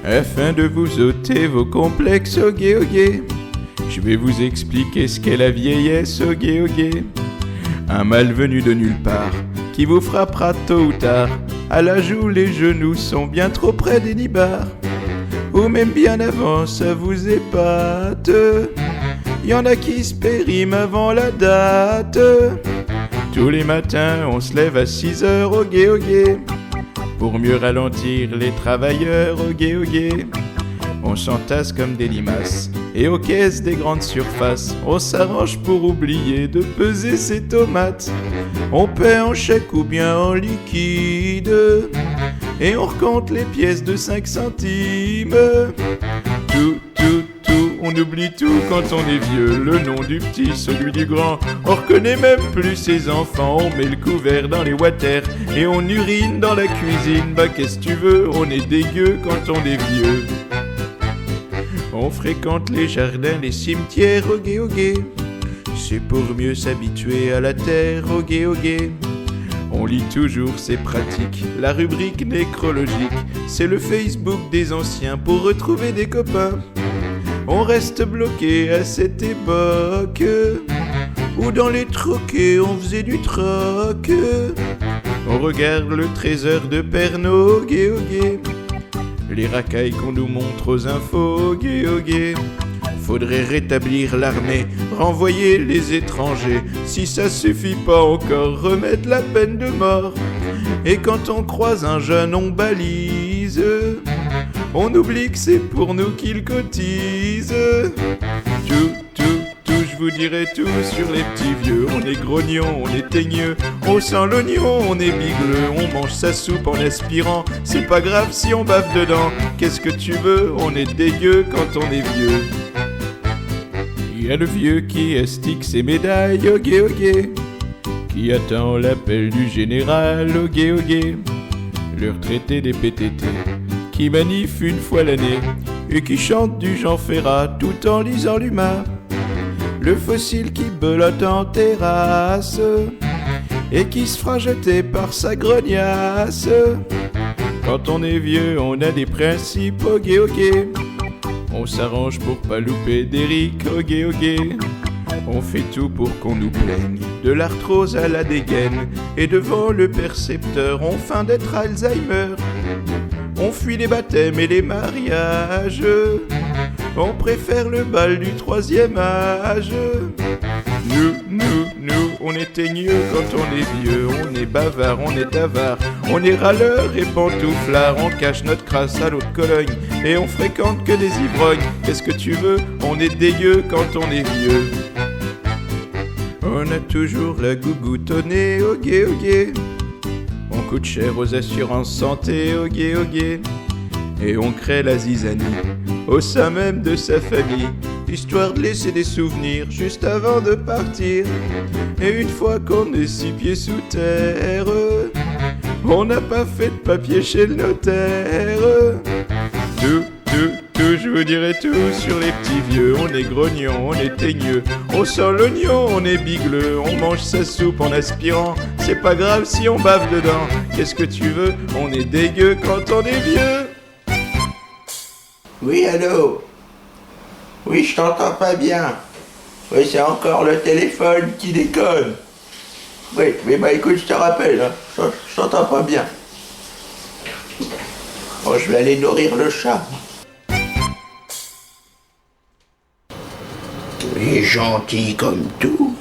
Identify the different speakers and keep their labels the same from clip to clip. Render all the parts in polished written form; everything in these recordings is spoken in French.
Speaker 1: Afin de vous ôter vos complexes, ogué, ogué, je vais vous expliquer ce qu'est la vieillesse, ogué, ogué. Un mal venu de nulle part, qui vous frappera tôt ou tard, à l'âge où les genoux sont bien trop près des nibards, ou même bien avant, ça vous épate. Y en a qui se périment avant la date. Tous les matins, on se lève à 6 heures, ogué, ogué, pour mieux ralentir les travailleurs, ogué, ogué. On s'entasse comme des limaces, et aux caisses des grandes surfaces, on s'arrange pour oublier de peser ses tomates. On paie en chèque ou bien en liquide, et on recompte les pièces de 5 centimes. Tout, on oublie tout quand on est vieux. Le nom du petit, celui du grand, on reconnaît même plus ses enfants. On met le couvert dans les water et on urine dans la cuisine. Bah qu'est-ce que tu veux, on est dégueu quand on est vieux. On fréquente les jardins, les cimetières, ogué, ogué, c'est pour mieux s'habituer à la terre, ogué, ogué. On lit toujours, c'est pratique, la rubrique nécrologique, c'est le Facebook des anciens pour retrouver des copains. On reste bloqué à cette époque où dans les troquets on faisait du troc. On regarde le trésor de Pernod, ogué, ogué, les racailles qu'on nous montre aux infos, ogué, ogué. Faudrait rétablir l'armée, renvoyer les étrangers. Si ça suffit pas encore, remettre la peine de mort. Et quand on croise un jeune, on balise. On oublie que c'est pour nous qu'il cotise. Tout, je vous dirai tout sur les petits vieux. On est grognons, on est teigneux, on sent l'oignon, on est bigleux. On mange sa soupe en aspirant, c'est pas grave si on bave dedans. Qu'est-ce que tu veux, on est dégueu quand on est vieux. Il y a le vieux qui estique ses médailles, ogué, ogué, qui attend l'appel du général, ogué, ogué. Le retraité des PTT, qui manifie une fois l'année, et qui chante du Jean Ferrat tout en lisant l'humain. Le fossile qui belote en terrasse, et qui se fera jeter par sa grognasse. Quand on est vieux, on a des principes, ogué, ogué. On s'arrange pour pas louper d'Eric, ogué, ogué. On fait tout pour qu'on nous plaigne, de l'arthrose à la dégaine. Et devant le percepteur, on feint d'être Alzheimer. On fuit les baptêmes et les mariages. On préfère le bal du 3e âge. Nous, on est teigneux quand on est vieux. On est bavard, on est avare, on est râleur et pantouflard. On cache notre crasse à l'eau de Cologne et on fréquente que des ivrognes. Qu'est-ce que tu veux, on est dégueu quand on est vieux. On a toujours la gougoute au nez, ogué, ogué. On coûte cher aux assurances santé, ogué, ogué. Et on crée la zizanie au sein même de sa famille, histoire de laisser des souvenirs juste avant de partir. Et une fois qu'on est 6 pieds sous terre, on n'a pas fait de papier chez le notaire. Tout, je vous dirai tout sur les petits vieux. On est grognons, on est teigneux, on sent l'oignon, on est bigleux. On mange sa soupe en aspirant, c'est pas grave si on bave dedans. Qu'est-ce que tu veux, on est dégueu quand on est vieux.
Speaker 2: Oui, allô? Oui, je t'entends pas bien. Oui, c'est encore le téléphone qui déconne. Oui, mais bah écoute, je te rappelle, hein, je t'entends pas bien. Bon, je vais aller nourrir le chat. Il est gentil comme tout.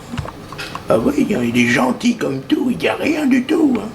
Speaker 2: Ah oui, il est gentil comme tout, il n'y a rien du tout. Hein.